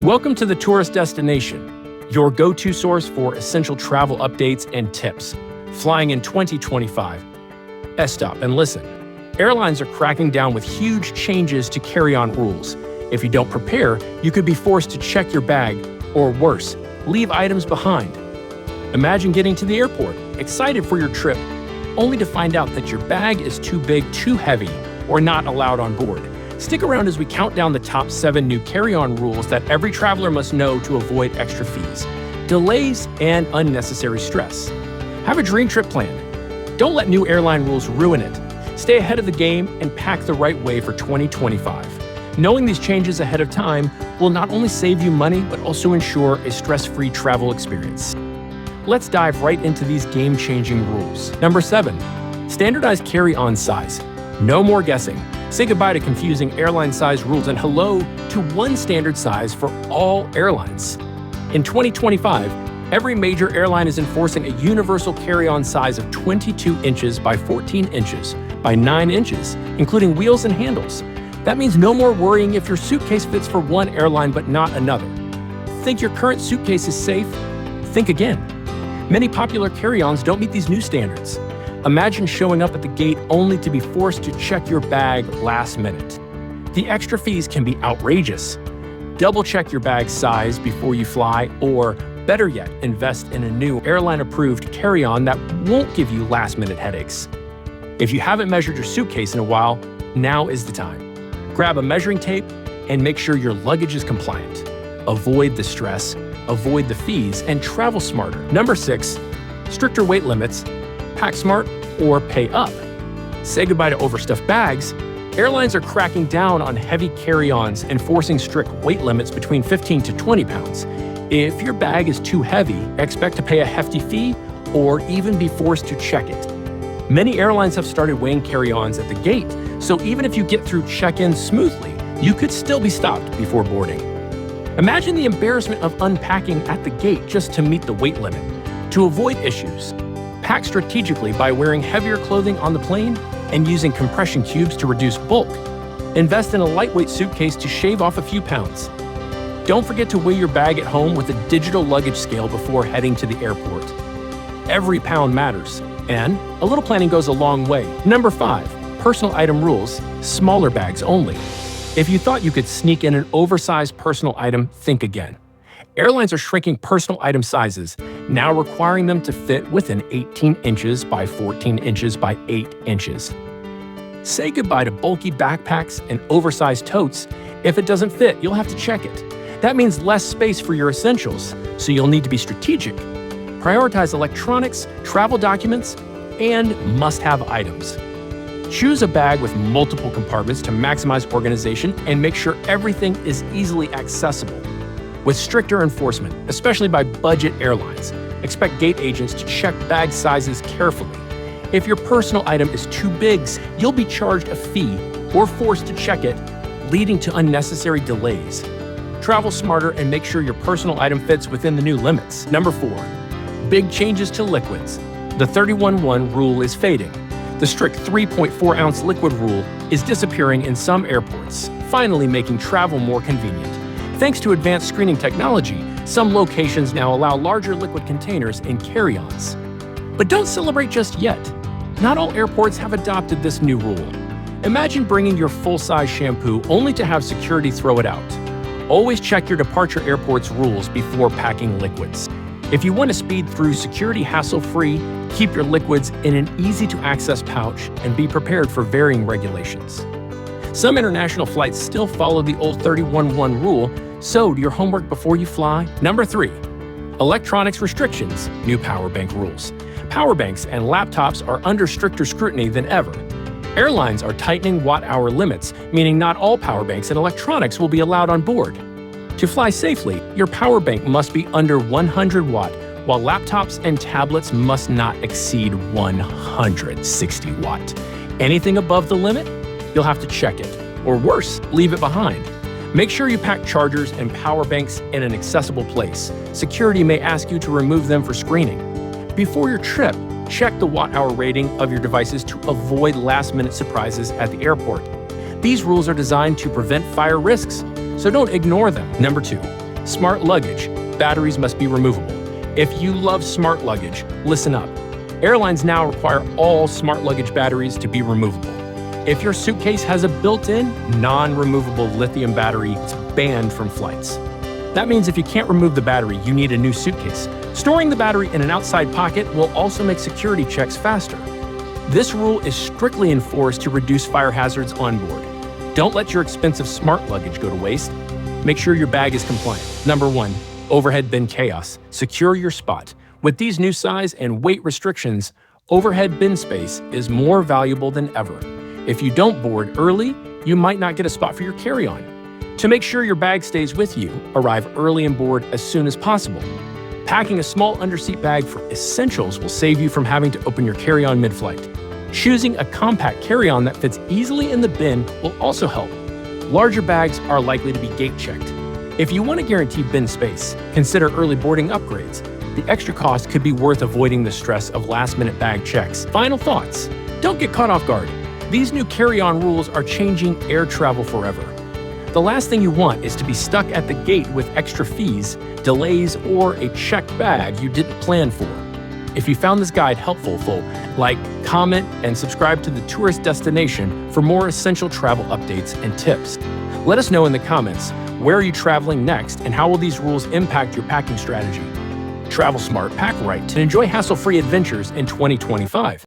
Welcome to the Tourist Destination, your go-to source for essential travel updates and tips. Flying in 2025. Stop and listen. Airlines are cracking down with huge changes to carry-on rules. If you don't prepare, you could be forced to check your bag, or worse, leave items behind. Imagine getting to the airport, excited for your trip, only to find out that your bag is too big, too heavy, or not allowed on board. Stick around as we count down the top 7 new carry-on rules that every traveler must know to avoid extra fees, delays, and unnecessary stress. Have a dream trip planned. Don't let new airline rules ruin it. Stay ahead of the game and pack the right way for 2025. Knowing these changes ahead of time will not only save you money, but also ensure a stress-free travel experience. Let's dive right into these game-changing rules. Number 7, standardized carry-on size. No more guessing. Say goodbye to confusing airline size rules and hello to one standard size for all airlines. In 2025, every major airline is enforcing a universal carry-on size of 22 inches by 14 inches by 9 inches, including wheels and handles. That means no more worrying if your suitcase fits for one airline but not another. Think your current suitcase is safe? Think again. Many popular carry-ons don't meet these new standards. Imagine showing up at the gate only to be forced to check your bag last minute. The extra fees can be outrageous. Double-check your bag size before you fly, or better yet, invest in a new airline-approved carry-on that won't give you last-minute headaches. If you haven't measured your suitcase in a while, now is the time. Grab a measuring tape and make sure your luggage is compliant. Avoid the stress, avoid the fees, and travel smarter. Number 6, stricter weight limits. Pack smart or pay up. Say goodbye to overstuffed bags. Airlines are cracking down on heavy carry-ons, enforcing strict weight limits between 15 to 20 pounds. If your bag is too heavy, expect to pay a hefty fee or even be forced to check it. Many airlines have started weighing carry-ons at the gate, so even if you get through check-in smoothly, you could still be stopped before boarding. Imagine the embarrassment of unpacking at the gate just to meet the weight limit. To avoid issues, pack strategically by wearing heavier clothing on the plane and using compression cubes to reduce bulk. Invest in a lightweight suitcase to shave off a few pounds. Don't forget to weigh your bag at home with a digital luggage scale before heading to the airport. Every pound matters, and a little planning goes a long way. Number 5, personal item rules, smaller bags only. If you thought you could sneak in an oversized personal item, think again. Airlines are shrinking personal item sizes, now requiring them to fit within 18 inches by 14 inches by 8 inches. Say goodbye to bulky backpacks and oversized totes. If it doesn't fit, you'll have to check it. That means less space for your essentials, so you'll need to be strategic. Prioritize electronics, travel documents, and must-have items. Choose a bag with multiple compartments to maximize organization and make sure everything is easily accessible. With stricter enforcement, especially by budget airlines, expect gate agents to check bag sizes carefully. If your personal item is too big, you'll be charged a fee or forced to check it, leading to unnecessary delays. Travel smarter and make sure your personal item fits within the new limits. Number 4, big changes to liquids. The 31-1 rule is fading. The strict 3.4-ounce liquid rule is disappearing in some airports, finally making travel more convenient. Thanks to advanced screening technology, some locations now allow larger liquid containers in carry-ons. But don't celebrate just yet. Not all airports have adopted this new rule. Imagine bringing your full-size shampoo only to have security throw it out. Always check your departure airport's rules before packing liquids. If you want to speed through security hassle-free, keep your liquids in an easy-to-access pouch and be prepared for varying regulations. Some international flights still follow the old 31-1 rule, so do your homework before you fly. Number 3, electronics restrictions, new power bank rules. Power banks and laptops are under stricter scrutiny than ever. Airlines are tightening watt-hour limits, meaning not all power banks and electronics will be allowed on board. To fly safely, your power bank must be under 100 watt, while laptops and tablets must not exceed 160 watt. Anything above the limit, you'll have to check it, or worse, leave it behind. Make sure you pack chargers and power banks in an accessible place. Security may ask you to remove them for screening. Before your trip, check the watt-hour rating of your devices to avoid last-minute surprises at the airport. These rules are designed to prevent fire risks, so don't ignore them. Number 2, Smart luggage. Batteries must be removable. If you love smart luggage, listen up. Airlines now require all smart luggage batteries to be removable. If your suitcase has a built-in, non-removable lithium battery, it's banned from flights. That means if you can't remove the battery, you need a new suitcase. Storing the battery in an outside pocket will also make security checks faster. This rule is strictly enforced to reduce fire hazards on board. Don't let your expensive smart luggage go to waste. Make sure your bag is compliant. Number 1, overhead bin chaos. Secure your spot. With these new size and weight restrictions, overhead bin space is more valuable than ever. If you don't board early, you might not get a spot for your carry-on. To make sure your bag stays with you, arrive early and board as soon as possible. Packing a small underseat bag for essentials will save you from having to open your carry-on mid-flight. Choosing a compact carry-on that fits easily in the bin will also help. Larger bags are likely to be gate-checked. If you want to guarantee bin space, consider early boarding upgrades. The extra cost could be worth avoiding the stress of last-minute bag checks. Final thoughts. Don't get caught off guard. These new carry-on rules are changing air travel forever. The last thing you want is to be stuck at the gate with extra fees, delays, or a checked bag you didn't plan for. If you found this guide helpful, like, comment, and subscribe to the Tourist Destination for more essential travel updates and tips. Let us know in the comments, where are you traveling next and how will these rules impact your packing strategy? Travel smart, pack right to enjoy hassle-free adventures in 2025.